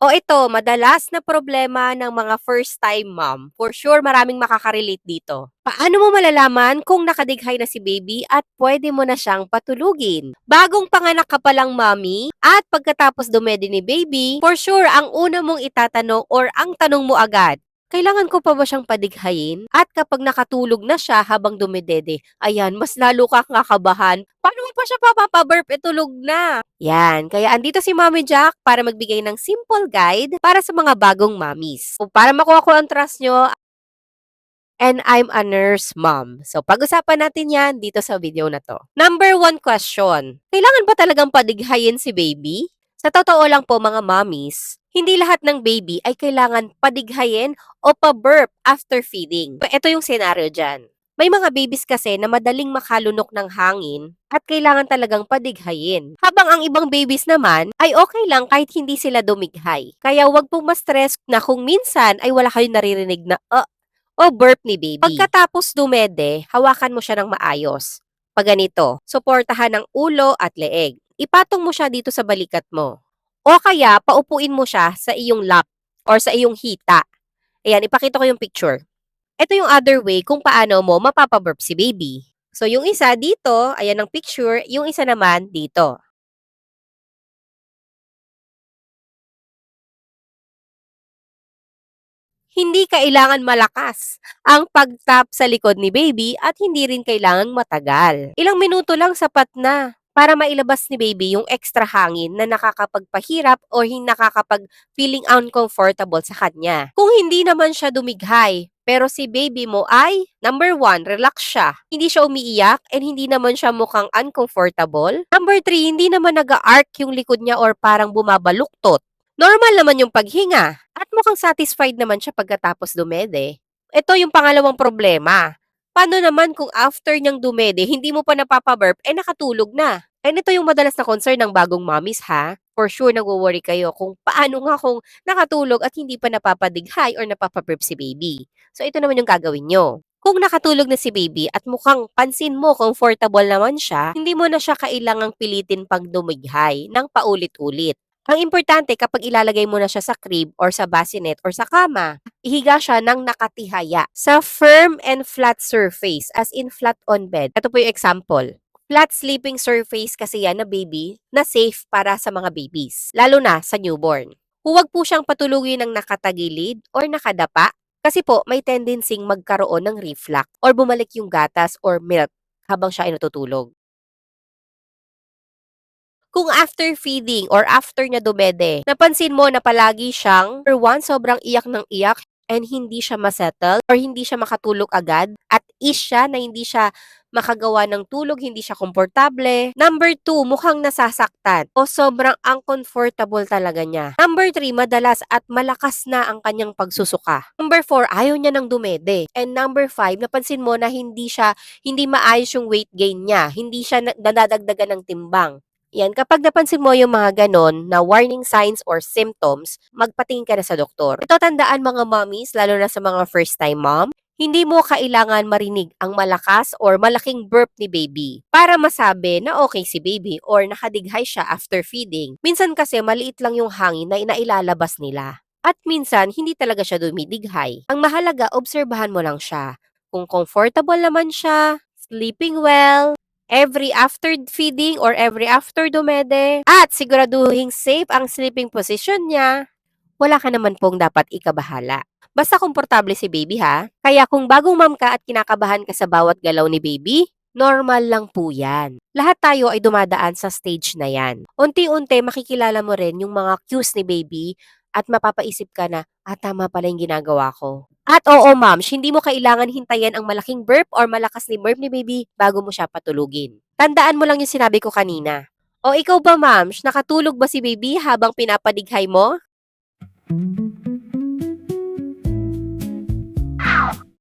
O ito, madalas na problema ng mga first-time mom. For sure, maraming makaka-relate dito. Paano mo malalaman kung nakadighay na si baby at pwede mo na siyang patulugin? Bagong panganak ka palang mommy at pagkatapos dumede ni baby, for sure, ang una mong itatanong or ang tanong mo agad, kailangan ko pa ba siyang padighayin? At kapag nakatulog na siya habang dumedede, ayan, mas lalo kang kakabahan. Paano mo pa siya papapaburp? Tulog na. Yan, kaya andito si Mommy Jack para magbigay ng simple guide para sa mga bagong mommies. O para makuha ko ang trust nyo, and I'm a nurse mom. So, pag-usapan natin yan dito sa video na to. Number 1 question. Kailangan ba talagang padighayin si baby? Sa totoo lang po mga mommies, hindi lahat ng baby ay kailangan padighayin o pa-burp after feeding. Ito yung scenario dyan. May mga babies kasi na madaling makalunok ng hangin at kailangan talagang padighayin. Habang ang ibang babies naman ay okay lang kahit hindi sila dumighay. Kaya wag pong ma-stress na kung minsan ay wala kayong naririnig na o burp ni baby. Pagkatapos dumede, hawakan mo siya ng maayos. Pag ganito, suportahan ng ulo at leeg. Ipatong mo siya dito sa balikat mo. O kaya, paupuin mo siya sa iyong lap or sa iyong hita. Ayan, ipakita ko yung picture. Ito yung other way kung paano mo mapapaburp si baby. So, yung isa dito, ayan ang picture. Yung isa naman dito. Hindi kailangan malakas ang pag-tap sa likod ni baby at hindi rin kailangang matagal. Ilang minuto lang sapat na para mailabas ni baby yung extra hangin na nakakapagpahirap o hindi nakakapag-feeling uncomfortable sa kanya. Kung hindi naman siya dumighay, pero si baby mo ay, number 1, relax siya. Hindi siya umiiyak and hindi naman siya mukhang uncomfortable. Number 3, hindi naman nag-arc yung likod niya or parang bumabaluktot. Normal naman yung paghinga at mukhang satisfied naman siya pagkatapos dumede. Ito yung pangalawang problema. Paano naman kung after niyang dumede, hindi mo pa napapaburp, nakatulog na? And ito yung madalas na concern ng bagong mommies ha. For sure, nagwo-worry kayo kung paano nga kung nakatulog at hindi pa napapadighay or napapaburp si baby. So ito naman yung gagawin nyo. Kung nakatulog na si baby at mukhang pansin mo comfortable naman siya, hindi mo na siya kailangang pilitin pang dumighay ng paulit-ulit. Ang importante kapag ilalagay mo na siya sa crib or sa bassinet or sa kama, ihiga siya ng nakatihaya sa firm and flat surface, as in flat on bed. Ito po yung example. Flat sleeping surface kasi yan na baby na safe para sa mga babies, lalo na sa newborn. Huwag po siyang patulugin ng nakatagilid or nakadapa kasi po may tendency magkaroon ng reflux or bumalik yung gatas or milk habang siya ay natutulog. Kung after feeding or after niya dumede, napansin mo na palagi siyang, number 1, sobrang iyak ng iyak and hindi siya masettle or hindi siya makatulog agad at is siya na hindi siya makagawa ng tulog, hindi siya komportable. Number 2, mukhang nasasaktan o sobrang uncomfortable talaga niya. Number 3, madalas at malakas na ang kanyang pagsusuka. Number 4, ayaw niya ng dumede. And number 5, napansin mo na hindi maayos yung weight gain niya. Hindi siya nadadagdagan ng timbang. Yan, kapag napansin mo yung mga ganon na warning signs or symptoms, magpatingin ka na sa doktor. Ito tandaan mga mommies, lalo na sa mga first-time mom, hindi mo kailangan marinig ang malakas or malaking burp ni baby para masabi na okay si baby or nakadighay siya after feeding. Minsan kasi maliit lang yung hangin na inailalabas nila. At minsan, hindi talaga siya dumidighay. Ang mahalaga, obserbahan mo lang siya. Kung comfortable naman siya, sleeping well, every after feeding or every after dumede, at siguraduhin safe ang sleeping position niya, wala ka naman pong dapat ikabahala. Basta komportable si baby ha. Kaya kung bagong mom ka at kinakabahan ka sa bawat galaw ni baby, normal lang po yan. Lahat tayo ay dumadaan sa stage na yan. Unti-unti makikilala mo rin yung mga cues ni baby at mapapaisip ka na, tama pala yung ginagawa ko. At oo, moms, hindi mo kailangan hintayin ang malaking burp or malakas ni burp ni baby bago mo siya patulugin. Tandaan mo lang yung sinabi ko kanina. O ikaw ba, moms, nakatulog ba si baby habang pinapadighay mo?